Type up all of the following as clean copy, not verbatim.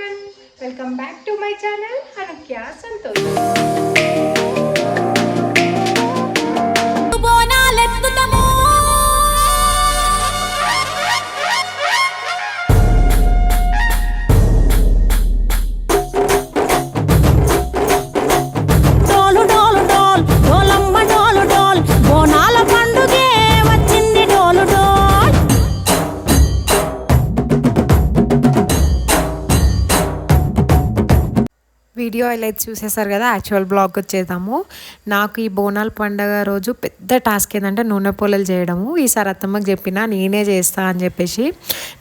everyone, welcome back to my channel Anukya Santosh. Video highlights చూసేసారు కదా. Actual blog వచ్చేద్దాము. నాకు ఈ బోనాల పండగ రోజు పెద్ద టాస్క్ ఏంటంటే నూనె పొలలు చేయడము. ఈసారి అత్తమ్మకి చెప్పిన నేనే చేస్తా అని చెప్పేసి.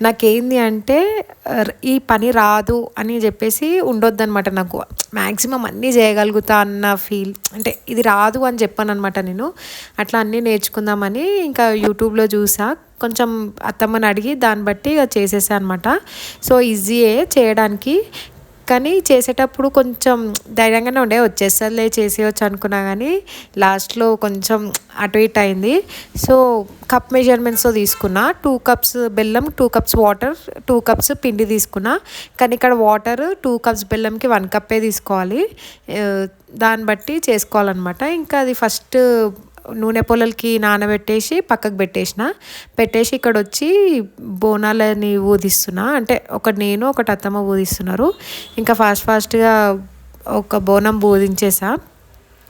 నాకేంది అంటే ఈ పని రాదు అని చెప్పేసి ఉండొద్దనమాట. నాకు మ్యాక్సిమం అన్నీ చేయగలుగుతా అన్న ఫీల్, అంటే ఇది రాదు అని చెప్పాను అనమాట. నేను అట్లా అన్నీ నేర్చుకుందామని ఇంకా యూట్యూబ్లో చూసా. కొంచెం అత్తమ్మని అడిగి దాన్ని బట్టి చేసేసా అనమాట. సో ఈజీయే చేయడానికి, కానీ చేసేటప్పుడు కొంచెం ధైర్యంగానే ఉండే, వచ్చేసరిలే చేసేయచ్చు అనుకున్నా. కానీ లాస్ట్లో కొంచెం అటు ఇటు అయింది. సో కప్ మెజర్మెంట్స్తో తీసుకున్నా. 2 కప్స్ బెల్లం, 2 కప్స్ వాటర్, 2 కప్స్ పిండి తీసుకున్నా. కానీ ఇక్కడ వాటర్ 2 కప్స్ బెల్లంకి 1 కప్పే తీసుకోవాలి. దాన్ని బట్టి చేసుకోవాలన్నమాట. ఇంకా అది ఫస్ట్ నూనె పొలలకి నానబెట్టేసి పక్కకు పెట్టేసి ఇక్కడ వచ్చి బోనాలని ఊదిస్తున్నా. అంటే ఒకటి నేను ఒకటి అత్తమ్మ ఊదిస్తున్నారు. ఇంకా ఫాస్ట్గా ఒక బోనం ఊదించేసా.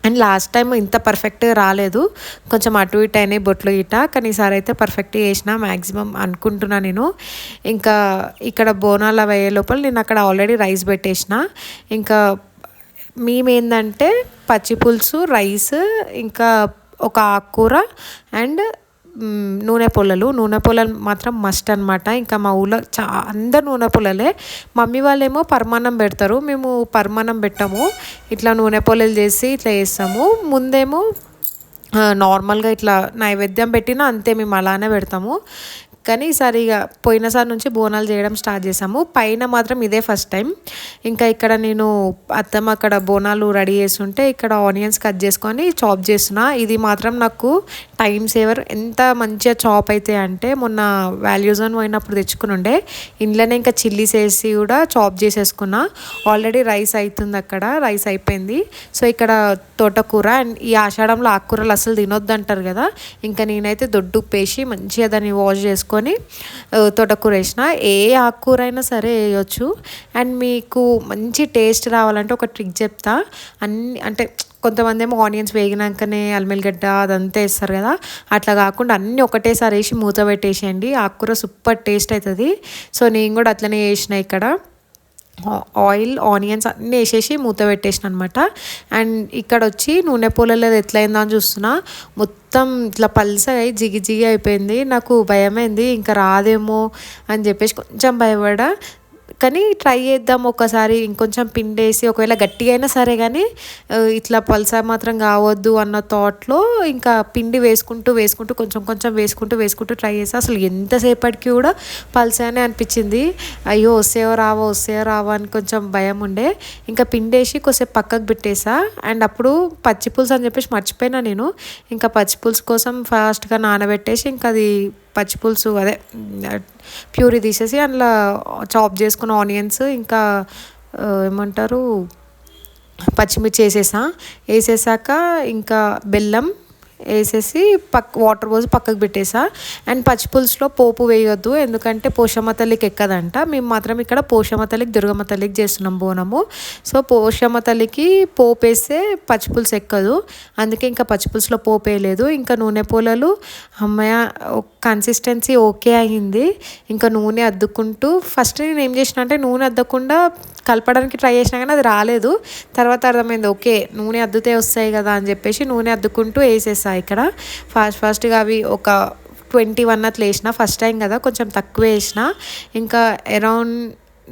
అండ్ లాస్ట్ టైం ఇంత పర్ఫెక్ట్గా రాలేదు, కొంచెం అటు ఇటు అయినాయి బొట్లు గిట్ట. కానీ ఈసారి అయితే పర్ఫెక్ట్గా చేసిన మ్యాక్సిమం అనుకుంటున్నా నేను. ఇంకా ఇక్కడ బోనాలు వేయే లోపల నేను అక్కడ ఆల్రెడీ రైస్ పెట్టేసిన. ఇంకా మేమేందంటే పచ్చి పులుసు, రైస్, ఇంకా ఒక ఆకుకూర అండ్ నూనె పొలలు మాత్రం మస్ట్ అనమాట. ఇంకా మా ఊళ్ళో అందరు నూనె పొలలే. మమ్మీ వాళ్ళేమో పరమాన్నం పెడతారు, మేము పరమాన్నం పెట్టాము. ఇట్లా నూనె పొలలు చేసి ఇట్లా చేస్తాము. ముందేమో నార్మల్గా ఇట్లా నైవేద్యం పెట్టినా అంతే, మేము అలానే పెడతాము. కానీ ఈసారి ఇక పోయినసారి నుంచి బోనాలు చేయడం స్టార్ట్ చేసాము. పైన మాత్రం ఇదే ఫస్ట్ టైం. ఇంకా ఇక్కడ నేను అత్తమ్మ అక్కడ బోనాలు రెడీ చేస్తుంటే ఇక్కడ ఆనియన్స్ కట్ చేసుకొని చాప్ చేస్తున్నా. ఇది మాత్రం నాకు టైం సేవర్. ఎంత మంచిగా చాప్ అయితే అంటే మొన్న వాల్యూ జోన్ పోయినప్పుడు తెచ్చుకుని ఉండే. ఇంట్లోనే ఇంకా చిల్లీస్ వేసి కూడా చాప్ చేసేసుకున్నా. ఆల్రెడీ రైస్ అవుతుంది, అక్కడ రైస్ అయిపోయింది. సో ఇక్కడ తోటకూర, అండ్ ఈ ఆషాఢంలో ఆకుకూరలు అసలు తినొద్దు అంటారు కదా. ఇంకా నేనైతే దొడ్డు ఉప్పేసి మంచిగా దాన్ని వాష్ చేసుకొని తోటకూర వేసిన. ఏ ఆకుకూర అయినా సరే వేయచ్చు. అండ్ మీకు మంచి టేస్ట్ రావాలంటే ఒక ట్రిక్ చెప్తా. అంటే కొంతమంది ఏమో ఆనియన్స్ వేగినాకనే అల్మెల్లిగడ్డ అదంతా వేస్తారు కదా. అట్లా కాకుండా అన్నీ ఒకటేసారి వేసి మూత పెట్టేసేయండి, ఆకుకూర సూపర్ టేస్ట్ అవుతుంది. సో నేను కూడా అట్లనే చేసిన. ఇక్కడ ఆయిల్, ఆనియన్స్ అన్నీ వేసేసి మూత పెట్టేసిన అనమాట. అండ్ ఇక్కడ వచ్చి నూనె పొలలేదు ఎట్లయిందో అని చూస్తున్నా. మొత్తం ఇట్లా పల్సగా జిగి అయిపోయింది. నాకు భయమైంది ఇంకా రాదేమో అని చెప్పేసి కొంచెం భయపడా. కానీ ట్రై చేద్దాం ఒకసారి, ఇంకొంచెం పిండి వేసి ఒకవేళ గట్టిగా అయినా సరే కానీ ఇట్లా పల్సా మాత్రం కావద్దు అన్న థాట్లో ఇంకా పిండి వేసుకుంటూ కొంచెం వేసుకుంటూ ట్రై చేసా. అసలు ఎంతసేపటికి కూడా పల్సానే అనిపించింది. అయ్యో వస్తాయో రావో అని కొంచెం భయం ఉండే. ఇంకా పిండి వేసి కొద్దిసేపు పక్కకు పెట్టేసా. అండ్ అప్పుడు పచ్చిపులుసు అని చెప్పేసి మర్చిపోయినా నేను. ఇంకా పచ్చిపులుసు కోసం ఫాస్ట్గా నానబెట్టేసి ఇంకా అది పచ్చిపులుసు అదే ప్యూరీ తీసేసి అందులో చాప్ చేసుకున్న ఆనియన్స్ ఇంకా ఏమంటారు పచ్చిమిర్చి వేసేసాక ఇంకా బెల్లం వేసేసి వాటర్ పోసి పక్కకు పెట్టేసా. అండ్ పచ్చిపులుసులో పోపు వేయొద్దు, ఎందుకంటే పోషమ్మ తల్లికి ఎక్కదంట. మేము మాత్రం ఇక్కడ పోషమ్మ తల్లికి, దుర్గమ్మ తల్లికి చేస్తున్నాం బోనము. సో పోషమ్మ తల్లికి పోపు వేస్తే పచ్చిపులుసు ఎక్కదు, అందుకే ఇంకా పచ్చిపులుసులో పోపు వేయలేదు. ఇంకా నూనె పొలలు అమ్మయ్య కన్సిస్టెన్సీ ఓకే అయింది. ఇంకా నూనె అద్దుకుంటూ ఫస్ట్ నేను ఏం చేసిన అంటే నూనె అద్దకుండా కలపడానికి ట్రై చేసినా కానీ అది రాలేదు. తర్వాత అర్థమైంది ఓకే నూనె అద్దుతే వస్తాయి కదా అని చెప్పేసి నూనె అద్దుకుంటూ వేసేసా. ఇక్కడ ఫాస్ట్గా అవి ఒక 21 అట్లా వేసిన. ఫస్ట్ టైం కదా కొంచెం తక్కువ వేసిన. ఇంకా అరౌండ్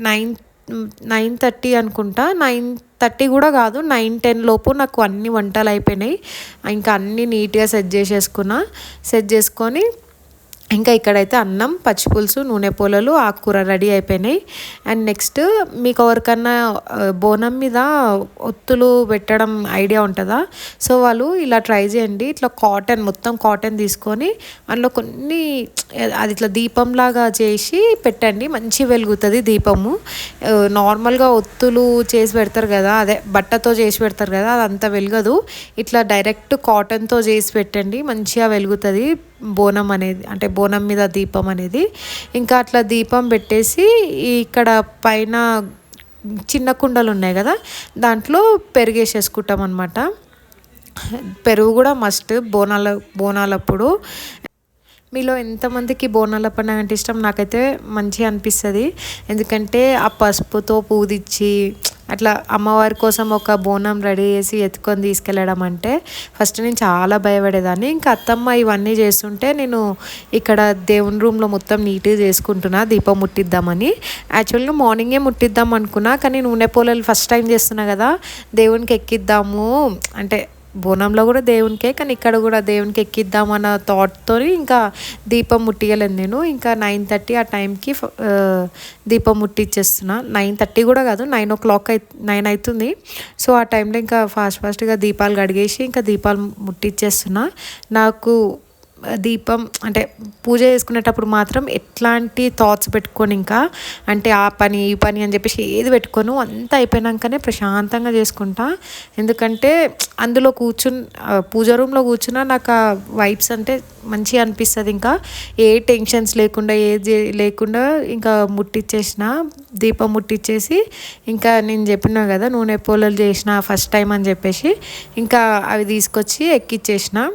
9:30 అనుకుంటా, 9:30 కూడా కాదు 9:10 లోపు నాకు అన్ని వంటలు అయిపోయినాయి. ఇంకా అన్నీ నీట్గా సెట్ చేసుకొని ఇంకా ఇక్కడైతే అన్నం, పచ్చిపులుసు, నూనె పోలలు, ఆకుకూర రెడీ అయిపోయినాయి. అండ్ నెక్స్ట్ మీకు ఎవరికన్నా బోనం మీద ఒత్తులు పెట్టడం ఐడియా ఉంటుందా? సో వాళ్ళు ఇలా ట్రై చేయండి. ఇట్లా మొత్తం కాటన్ తీసుకొని అందులో కొన్ని అది ఇట్లా దీపంలాగా చేసి పెట్టండి. మంచి వెలుగుతుంది దీపము. నార్మల్గా ఒత్తులు చేసి పెడతారు కదా, అదే బట్టతో చేసి పెడతారు కదా, అదంతా వెలగదు. ఇట్లా డైరెక్ట్ కాటన్తో చేసి పెట్టండి, మంచిగా వెలుగుతుంది బోనం అనేది, అంటే బోనం మీద దీపం అనేది. ఇంకా అట్లా దీపం పెట్టేసి ఇక్కడ పైన చిన్న కుండలు ఉన్నాయి కదా, దాంట్లో పెరుగేసేసుకుంటాం అనమాట. పెరుగు కూడా మస్ట్ బోనాలప్పుడు. మీలో ఎంతమందికి బోనాల పండుగ అంటే ఇష్టం? నాకైతే మంచిగా అనిపిస్తుంది. ఎందుకంటే ఆ పసుపుతో పూదిచ్చి అట్లా అమ్మవారి కోసం ఒక బోనం రెడీ చేసి ఎత్తుకొని తీసుకెళ్ళడం అంటే ఫస్ట్ నేను చాలా భయపడేదాన్ని. ఇంకా అత్తమ్మ ఇవన్నీ చేస్తుంటే నేను ఇక్కడ దేవుని రూమ్లో మొత్తం నీట్గా చేసుకుంటున్నా దీపం ముట్టిద్దామని. యాక్చువల్గా మార్నింగే ముట్టిద్దాం అనుకున్నా, కానీ నూనె పోలలు ఫస్ట్ టైం చేస్తున్నా కదా, దేవునికి ఎక్కిద్దాము అంటే బోనంలో కూడా దేవునికే, కానీ ఇక్కడ కూడా దేవునికి ఎక్కిద్దామన్న థాట్తో ఇంకా దీపం ముట్టియలేదు నేను. ఇంకా 9:30 ఆ టైంకి దీపం ముట్టిచ్చేస్తున్నా. 9:30 కూడా కాదు, 9 అవుతుంది. సో ఆ టైంలో ఇంకా ఫాస్ట్గా దీపాలు కడిగేసి ఇంకా దీపాలు ముట్టిచ్చేస్తున్నా. నాకు దీపం అంటే పూజ చేసుకునేటప్పుడు మాత్రం ఎట్లాంటి థాట్స్ పెట్టుకొని ఇంకా అంటే ఆ పని ఈ పని అని చెప్పేసి ఏది పెట్టుకోను, అంతా అయిపోయినాకనే ప్రశాంతంగా చేసుకుంటా. ఎందుకంటే అందులో పూజ రూమ్లో కూర్చున్నా నాకు ఆ వైబ్స్ అంటే మంచిగా అనిపిస్తుంది. ఇంకా ఏ టెన్షన్స్ లేకుండా ఏది లేకుండా ఇంకా ముట్టించేసిన దీపం ముట్టించేసి ఇంకా నేను చెప్పినా కదా నూనె పోలలు చేసిన ఫస్ట్ టైం అని చెప్పేసి ఇంకా అవి తీసుకొచ్చి ఎక్కిచ్చేసిన.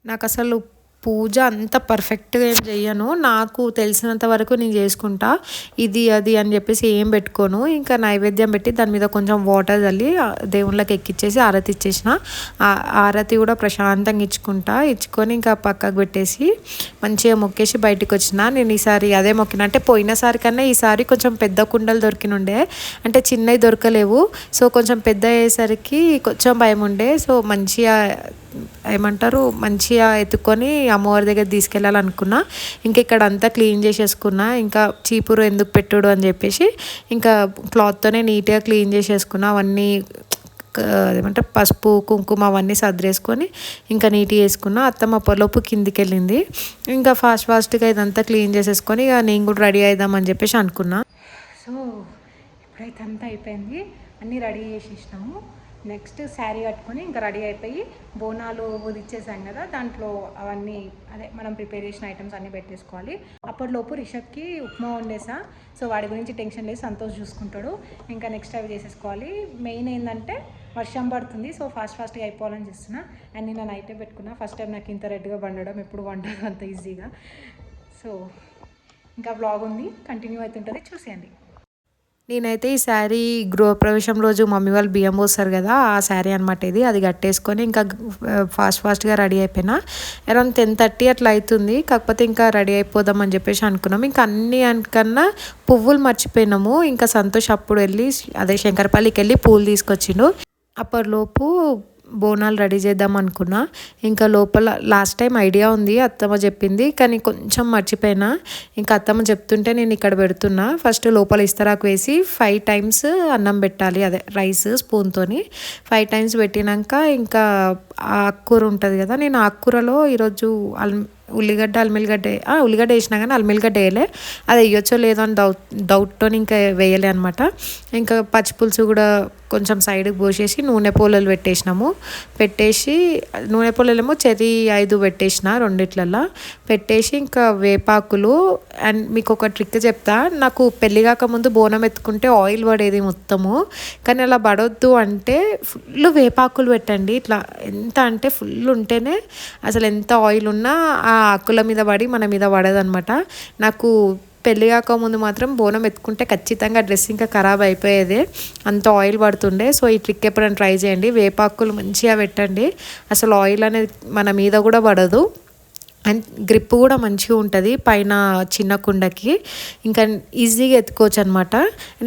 నాకు అసలు పూజ అంత పర్ఫెక్ట్గా ఏం చెయ్యను, నాకు తెలిసినంత వరకు నేను చేసుకుంటా. ఇది అది అని చెప్పేసి ఏం పెట్టుకోను. ఇంకా నైవేద్యం పెట్టి దాని మీద కొంచెం వాటర్ చల్లి దేవుళ్ళకి ఎక్కిచ్చేసి ఆరతి ఇచ్చేసిన. ఆరతి కూడా ప్రశాంతంగా ఇచ్చుకొని ఇంకా పక్కకు పెట్టేసి మంచిగా మొక్కేసి బయటకు వచ్చిన. నేను ఈసారి అదే మొక్కిన, అంటే పోయినసారి కన్నా ఈసారి కొంచెం పెద్ద కుండలు దొరికినుండే, అంటే చిన్నవి దొరకలేవు. సో కొంచెం పెద్ద అయ్యేసరికి కొంచెం భయం ఉండే. సో మంచిగా మంచిగా ఎత్తుకొని అమ్మవారి దగ్గర తీసుకెళ్ళాలనుకున్నా. ఇంకా ఇక్కడ అంతా క్లీన్ చేసేసుకున్నా. ఇంకా చీపురు ఎందుకు పెట్టుడు అని చెప్పేసి ఇంకా క్లాత్తోనే నీట్గా క్లీన్ చేసేసుకున్నా. అవన్నీ పసుపు కుంకుమ అవన్నీ సర్దేసుకొని ఇంకా నీట్గా వేసుకున్నా. అత్తమ్మ పొలోపు కిందికి వెళ్ళింది. ఇంకా ఫాస్ట్గా ఇదంతా క్లీన్ చేసేసుకొని ఇక నేను కూడా రెడీ అవుదామని చెప్పేసి అనుకున్నా. సో ఇప్పుడైతే అంతా అయిపోయింది, అన్నీ రెడీ చేసేసినాము. నెక్స్ట్ శారీ కట్టుకొని ఇంకా రెడీ అయిపోయి బోనాలు ఉదిచ్చేసాం కదా, దాంట్లో అవన్నీ అదే మనం ప్రిపేర్ చేసిన ఐటమ్స్ అన్నీ పెట్టేసుకోవాలి. అప్పటిలోపు రిషబ్కి ఉప్మా వండేసా. సో వాడి గురించి టెన్షన్ లేదు, సంతోష్ చూసుకుంటాడు. ఇంకా నెక్స్ట్ అవి చేసేసుకోవాలి. మెయిన్ ఏంటంటే వర్షం పడుతుంది, సో ఫాస్ట్గా అయిపోవాలని చేస్తున్నా. అండ్ నేను నైటే పెట్టుకున్నా. ఫస్ట్ టైం నాకు ఇంత రెడ్గా వండడం, ఎప్పుడు వండడం అంత ఈజీగా. సో ఇంకా వ్లాగ్ ఉంది, కంటిన్యూ అవుతుంటుంది, చూసేయండి. నేనైతే ఈ శారీ గృహప్రవేశం రోజు మమ్మీ వాళ్ళు బియ్యం పోస్తారు కదా, ఆ శారీ అనమాట ఇది. అది కట్టేసుకొని ఇంకా ఫాస్ట్గా రెడీ అయిపోయినా. అరౌండ్ 10:30 అట్లా అవుతుంది. కాకపోతే ఇంకా రెడీ అయిపోదాం అని చెప్పేసి అనుకున్నాం. ఇంకా అన్నికన్నా పువ్వులు మర్చిపోయినాము. ఇంకా సంతోష్ అప్పుడు వెళ్ళి అదే శంకరపల్లికి వెళ్ళి పూలు తీసుకొచ్చిండు. అప్పటిలోపు బోనాలు రెడీ చేద్దాం అనుకున్నా. ఇంకా లోపల లాస్ట్ టైం ఐడియా ఉంది, అత్తమ్మ చెప్పింది, కానీ కొంచెం మర్చిపోయినా. ఇంకా అత్తమ్మ చెప్తుంటే నేను ఇక్కడ పెడుతున్నా. ఫస్ట్ లోపల ఇస్తరాకు వేసి 5 times అన్నం పెట్టాలి, అదే రైస్ స్పూన్తోని 5 times పెట్టినాక ఇంకా ఆకుకూర ఉంటుంది కదా, నేను ఆకుకూరలో ఈరోజు ఉల్లిగడ్డ వేసినా కానీ అల్మిల్లిగడ్డ వేయలే. అది వేయొచ్చో లేదో అని డౌట్తో ఇంకా వేయలే అనమాట. ఇంకా పచ్చిపులుసు కూడా కొంచెం సైడ్కి పోసేసి నూనె పోలలు పెట్టేసి నూనె పోలలేమో 5 పెట్టేసిన, రెండిట్లల్లో పెట్టేసి ఇంకా వేపాకులు. అండ్ మీకు ఒక ట్రిక్ చెప్తా, నాకు పెళ్ళి కాకముందు బోనం ఎత్తుకుంటే ఆయిల్ పడేది మొత్తము, కానీ అలా పడొద్దు అంటే ఫుల్ వేపాకులు పెట్టండి. ఇట్లా ఎంత అంటే ఫుల్ ఉంటేనే అసలు ఎంత ఆయిల్ ఉన్నా ఆ ఆకుల మీద పడి మన మీద పడదనమాట. నాకు పెళ్ళి కాకముందు మాత్రం బోనం ఎత్తుకుంటే ఖచ్చితంగా డ్రెస్ ఇంకా ఖరాబ్ అయిపోయేది, అంత ఆయిల్ పడుతుండే. సో ఈ ట్రిక్ ఎప్పుడైనా ట్రై చేయండి, వేపాకులు మంచిగా పెట్టండి, అసలు ఆయిల్ అనేది మన మీద కూడా పడదు. అండ్ గ్రిప్ కూడా మంచిగా ఉంటుంది పైన చిన్న కుండకి, ఇంకా ఈజీగా ఎత్తుకోవచ్చు అనమాట.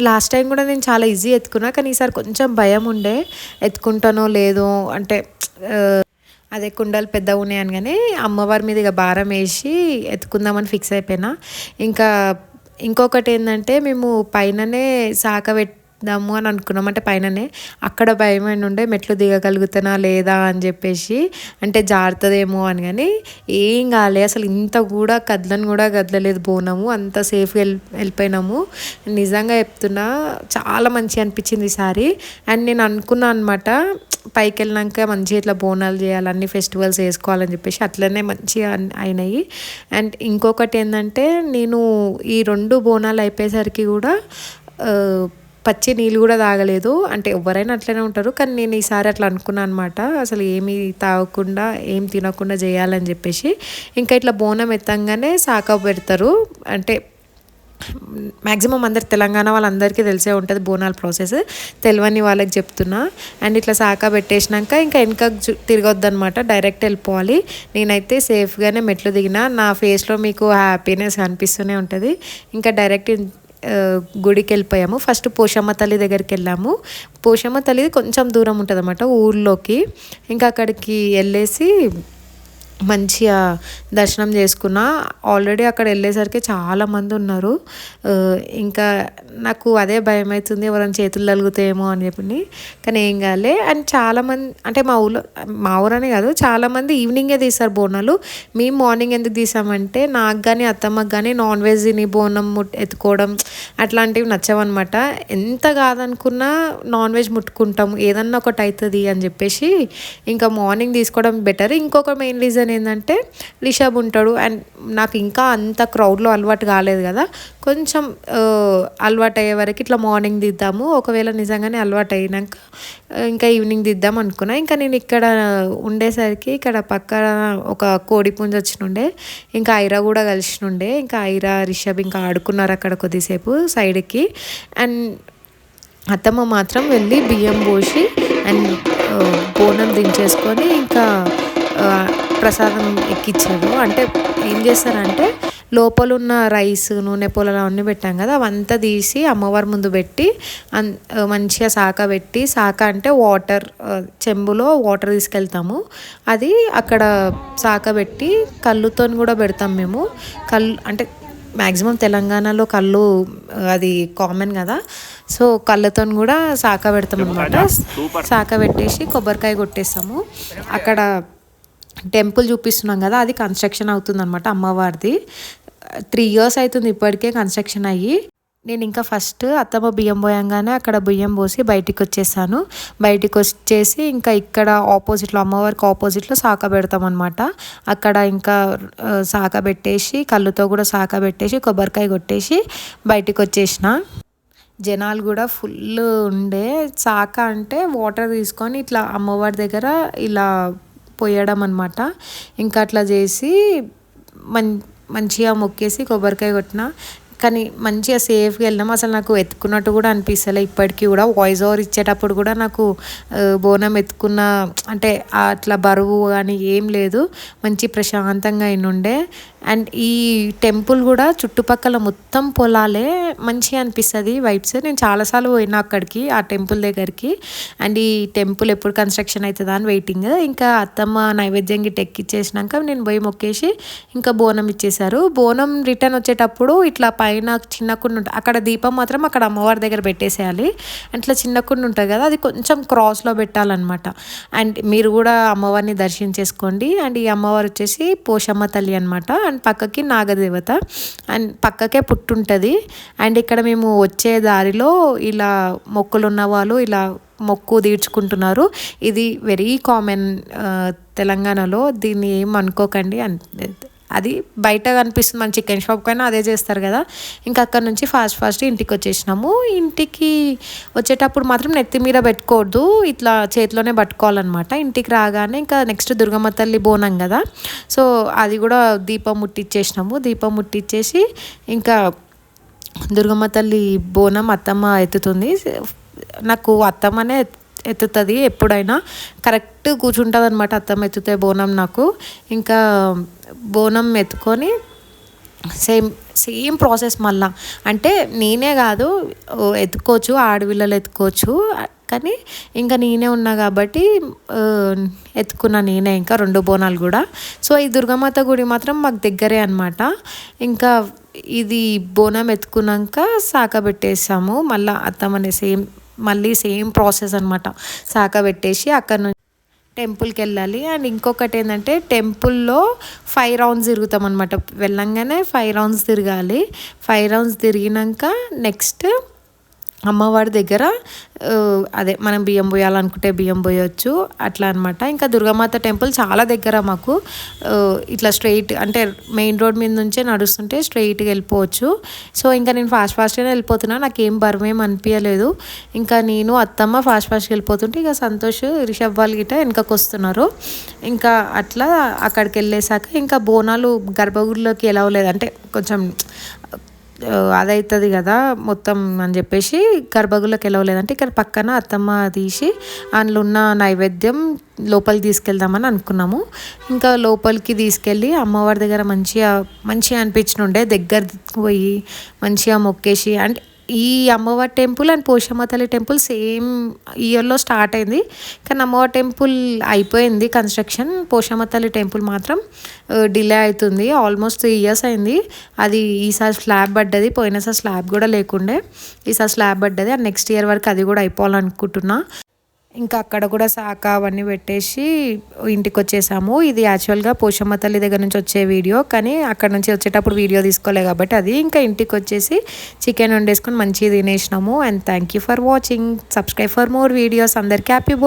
లాస్ట్ టైం కూడా నేను చాలా ఈజీ ఎత్తుకున్నా, కానీ ఈసారి కొంచెం భయం ఉండే ఎత్తుకుంటానో లేదో, అంటే అదే కుండలు పెద్దగా ఉన్నాయి అనగానే అమ్మవారి మీద ఇక భారం వేసి ఎత్తుకుందామని ఫిక్స్ అయిపోయినా. ఇంకా ఇంకొకటి ఏంటంటే మేము పైననే సాక పెడదాము అని అనుకున్నాం, అంటే పైననే. అక్కడ భయమైన ఉండే మెట్లు దిగగలుగుతానా లేదా అని చెప్పేసి, అంటే జారుతుందేమో అని. కానీ ఏం కాలే అసలు, ఇంత కూడా కదలలేదు బోనము, అంత సేఫ్గా వెళ్ళిపోయినాము. నిజంగా చెప్తున్నా చాలా మంచిగా అనిపించింది ఈసారి. అండ్ నేను అనుకున్నాను అనమాట పైకి వెళ్ళినాక మంచిగా ఇట్లా బోనాలు చేయాలి, అన్ని ఫెస్టివల్స్ వేసుకోవాలని చెప్పేసి, అట్లనే మంచిగా అయినాయి. అండ్ ఇంకొకటి ఏంటంటే నేను ఈ 2 బోనాలు అయిపోయేసరికి కూడా పచ్చి నీళ్ళు కూడా తాగలేదు. అంటే ఎవరైనా అట్లనే ఉంటారు, కానీ నేను ఈసారి అట్లా అనుకున్నాను అనమాట, అసలు ఏమీ తాగకుండా ఏం తినకుండా చేయాలని చెప్పేసి. ఇంకా ఇట్లా బోనం ఎత్తంగానే సాక పెడతారు, అంటే మ్యాక్సిమం అందరు తెలంగాణ వాళ్ళందరికీ తెలిసే ఉంటుంది బోనాల ప్రాసెస్, తెలియని వాళ్ళకి చెప్తున్నా. అండ్ ఇట్లా సాక పెట్టేసినాక ఇంకా వెనక తిరగొద్దనమాట, డైరెక్ట్ వెళ్ళిపోవాలి. నేనైతే సేఫ్గానే మెట్లు దిగిన, నా ఫేస్లో మీకు హ్యాపీనెస్ కనిపిస్తూనే ఉంటుంది. ఇంకా డైరెక్ట్ గుడికి వెళ్ళిపోయాము. ఫస్ట్ పోషమ్మ తల్లి దగ్గరికి వెళ్ళాము. పోషమ్మ తల్లిది కొంచెం దూరం ఉంటుంది అన్నమాట ఊర్లోకి. ఇంకా అక్కడికి వెళ్ళేసి మంచిగా దర్శనం చేసుకున్నా. ఆల్రెడీ అక్కడ వెళ్ళేసరికి చాలామంది ఉన్నారు. ఇంకా నాకు అదే భయం అవుతుంది, ఎవరైనా చేతులు తగులుతాయేమో అని చెప్పి. కానీ ఏం కాలే. అండ్ చాలామంది, అంటే మా ఊరనే కాదు, చాలామంది ఈవినింగే తీస్తారు బోనాలు. మేము మార్నింగ్ ఎందుకు తీసామంటే నాకు కానీ అత్తమ్మకి కానీ నాన్ వెజ్ తిని బోనం ఎత్తుకోవడం అట్లాంటివి నచ్చవన్నమాట. ఎంత కాదనుకున్నా నాన్ వెజ్ ముట్టుకుంటాము, ఏదన్నా ఒకటి అవుతుంది అని చెప్పేసి ఇంకా మార్నింగ్ తీసుకోవడం బెటర్. ఇంకొక మెయిన్ రీజన్ ఏంటంటే రిషబ్ ఉంటాడు, అండ్ నాకు ఇంకా అంత క్రౌడ్లో అలవాటు కాలేదు కదా, కొంచెం అలవాటు అయ్యే వరకు ఇట్లా మార్నింగ్ దిద్దాము, ఒకవేళ నిజంగానే అలవాటు అయినాక ఇంకా ఈవినింగ్ దిద్దాం అనుకున్నా. ఇంకా నేను ఇక్కడ ఉండేసరికి ఇక్కడ పక్కన ఒక కోడి పుంజు వచ్చినుండే, ఇంకా ఐరా కూడా కలిసినుండే. ఇంకా ఐరా రిషబ్ ఇంకా ఆడుకున్నారు అక్కడ కొద్దిసేపు సైడ్కి. అండ్ అత్తమ్మ మాత్రం వెళ్ళి బియ్యం పోసి అండ్ బోనం దించేసుకొని ఇంకా ప్రసాదం ఎక్కించారు. అంటే ఏం చేస్తారంటే లోపల ఉన్న రైస్, నూనె పొలాలు అవన్నీ పెట్టాం కదా, అవంతా తీసి అమ్మవారి ముందు పెట్టి మంచిగా సాక పెట్టి, సాక అంటే వాటర్, చెంబులో వాటర్ తీసుకెళ్తాము, అది అక్కడ సాక పెట్టి కళ్ళుతో కూడా పెడతాం మేము. కళ్ళు అంటే మ్యాక్సిమం తెలంగాణలో కళ్ళు అది కామన్ కదా, సో కళ్ళతో కూడా సాక పెడతాం అనమాట. సాక పెట్టేసి కొబ్బరికాయ కొట్టేస్తాము. అక్కడ టెంపుల్ చూపిస్తున్నాం కదా, అది కన్స్ట్రక్షన్ అవుతుందన్నమాట అమ్మవారిది. 3 years అవుతుంది ఇప్పటికే కన్స్ట్రక్షన్ అయ్యి. నేను ఇంకా ఫస్ట్ అత్తమ్మ బియ్యం పోయంగానే అక్కడ బియ్యం పోసి బయటికి వచ్చేసాను. బయటికి వచ్చేసి ఇంకా ఇక్కడ ఆపోజిట్లో, అమ్మవారికి ఆపోజిట్లో సాక పెడతాం అనమాట. అక్కడ ఇంకా సాక పెట్టేసి, కళ్ళుతో కూడా సాక పెట్టేసి కొబ్బరికాయ కొట్టేసి బయటికి వచ్చేసిన. జనాలు కూడా ఫుల్ ఉండే. సాక అంటే వాటర్ తీసుకొని ఇట్లా అమ్మవారి దగ్గర ఇలా పోయడం అనమాట. ఇంకా అట్లా చేసి మంచిగా మొక్కేసి కొబ్బరికాయ కొట్టిన. కానీ మంచిగా సేఫ్గా వెళ్ళాం. అసలు నాకు ఎత్తుకున్నట్టు కూడా అనిపిస్తలే ఇప్పటికీ కూడా. వాయిస్ ఓవర్ ఇచ్చేటప్పుడు కూడా నాకు బోనం ఎత్తుకున్న అంటే అట్లా బరువు కానీ ఏం లేదు, మంచి ప్రశాంతంగా అయినుండే. అండ్ ఈ టెంపుల్ కూడా చుట్టుపక్కల మొత్తం పొలాలే, మంచిగా అనిపిస్తుంది వైబ్స్. నేను చాలాసార్లు పోయినా అక్కడికి, ఆ టెంపుల్ దగ్గరికి. అండ్ ఈ టెంపుల్ ఎప్పుడు కన్స్ట్రక్షన్ అవుతుందా అని వెయిటింగ్. ఇంకా అత్తమ్మ నైవేద్యం గిట్ట ఎక్కిచ్చేసినాక నేను పోయి మొక్కేసి ఇంకా బోనం ఇచ్చేసారు. బోనం రిటర్న్ వచ్చేటప్పుడు ఇట్లా పైన చిన్న కుండ ఉంటుంది, అక్కడ దీపం మాత్రం అక్కడ అమ్మవారి దగ్గర పెట్టేసేయాలి. అట్లా చిన్న కుండ ఉంటుంది కదా, అది కొంచెం క్రాస్లో పెట్టాలన్నమాట. అండ్ మీరు కూడా అమ్మవారిని దర్శించేసుకోండి. అండ్ ఈ అమ్మవారు వచ్చేసి పోషమ్మ తల్లి అనమాట. అండ్ పక్కకి నాగదేవత, అండ్ పక్కకే పుట్టుంటుంది. అండ్ ఇక్కడ మేము వచ్చే దారిలో ఇలా మొక్కులు ఉన్న వాళ్ళు ఇలా మొక్కు తీర్చుకుంటున్నారు. ఇది వెరీ కామన్ తెలంగాణలో, దీన్ని ఏం అనుకోకండి. అది బయట కనిపిస్తుంది, మన చికెన్ షాప్ కైనా అదే చేస్తారు కదా. ఇంకా అక్కడ నుంచి ఫాస్ట్ ఇంటికి వచ్చేసినాము. ఇంటికి వచ్చేటప్పుడు మాత్రం నెత్తి మీద పెట్టుకోవద్దు, ఇట్లా చేతిలోనే పట్టుకోవాలన్నమాట. ఇంటికి రాగానే ఇంకా నెక్స్ట్ దుర్గమ్మ తల్లి బోనం కదా, సో అది కూడా దీపం ముట్టించేసినాము. దీపం ముట్టించేసి ఇంకా దుర్గమ్మ తల్లి బోనం అత్తమ్మ ఎత్తుతుంది. నాకు అత్తమ్మనే ఎత్తుతుంది ఎప్పుడైనా, కరెక్ట్ కూర్చుంటుంది అనమాట అత్తమ్మ ఎత్తుతే బోనం నాకు. ఇంకా బోనం ఎత్తుకొని సేమ్ ప్రాసెస్ మళ్ళా, అంటే నేనే కాదు ఎత్తుకోవచ్చు, ఆడపిల్లలు ఎత్తుకోవచ్చు, కానీ ఇంకా నేనే ఉన్నా కాబట్టి ఎత్తుకున్నా నేనే ఇంకా 2 బోనాలు కూడా. సో ఈ దుర్గామాత గుడి మాత్రం మాకు దగ్గరే అనమాట. ఇంకా ఇది బోనం ఎత్తుకున్నాక శాఖ పెట్టేసాము. మళ్ళీ అత్తమ్మని సేమ్ ప్రాసెస్ అనమాట. శాఖ పెట్టేసి అక్కడ నుంచి టెంపుల్కి వెళ్ళాలి. అండ్ ఇంకొకటి ఏంటంటే టెంపుల్లో 5 రౌండ్స్ తిరుగుతాం అనమాట. వెళ్ళంగానే 5 రౌండ్స్ తిరగాలి. 5 రౌండ్స్ తిరిగినాక నెక్స్ట్ అమ్మవారి దగ్గర అదే మనం బియ్యం పోయాలనుకుంటే బియ్యం పోయొచ్చు అట్లా అనమాట. ఇంకా దుర్గామాత టెంపుల్ చాలా దగ్గర మాకు. ఇట్లా స్ట్రైట్ అంటే మెయిన్ రోడ్ మీద నుంచే నడుస్తుంటే స్ట్రైట్గా వెళ్ళిపోవచ్చు. సో ఇంకా నేను ఫాస్ట్గానే వెళ్ళిపోతున్నా, నాకేం బరువేం అనిపించలేదు. ఇంకా నేను అత్తమ్మ ఫాస్ట్గా వెళ్ళిపోతుంటే ఇక సంతోష్ రిషబ్ వాళ్ళు గిట్ట వెనకకు వస్తున్నారు. ఇంకా అట్లా అక్కడికి వెళ్ళేసాక ఇంకా బోనాలు గర్భగుడిలోకి ఎలా లేదు అంటే కొంచెం అదవుతుంది కదా మొత్తం అని చెప్పేసి గర్భగుడిలోకి వెళ్ళలేదంటే ఇక్కడ పక్కన అత్తమ్మ తీసి అందులో ఉన్న నైవేద్యం లోపలికి తీసుకెళ్దామని అనుకున్నాము. ఇంకా లోపలికి తీసుకెళ్ళి అమ్మవారి దగ్గర మంచిగా అనిపించినుండే. దగ్గర పోయి మంచిగా మొక్కేసి అంటే ఈ అమ్మవారి టెంపుల్ అండ్ పోషమ్మ తల్లి టెంపుల్ సేమ్ ఇయర్లో స్టార్ట్ అయింది. కానీ అమ్మవారి టెంపుల్ అయిపోయింది కన్స్ట్రక్షన్. పోషమ్మ తల్లి టెంపుల్ మాత్రం డిలే అవుతుంది. ఆల్మోస్ట్ 3 years అయింది. అది ఈసారి స్లాబ్ పడ్డది, పోయినసారి స్లాబ్ కూడా లేకుండే, ఈసారి స్లాబ్ పడ్డది. అండ్ నెక్స్ట్ ఇయర్ వరకు అది కూడా అయిపోవాలనుకుంటున్నా. ఇంకా అక్కడ కూడా శాఖ అవన్నీ పెట్టేసి ఇంటికి వచ్చేసాము. ఇది యాక్చువల్గా పోషమ్మ తల్లి దగ్గర నుంచి వచ్చే వీడియో, కానీ అక్కడ నుంచి వచ్చేటప్పుడు వీడియో తీసుకోలే కాబట్టి అది ఇంకా ఇంటికి వచ్చేసి చికెన్ వండేసుకొని మంచిగా తినేసినాము. And thank you for watching. Subscribe for more videos. అందరికీ హ్యాపీ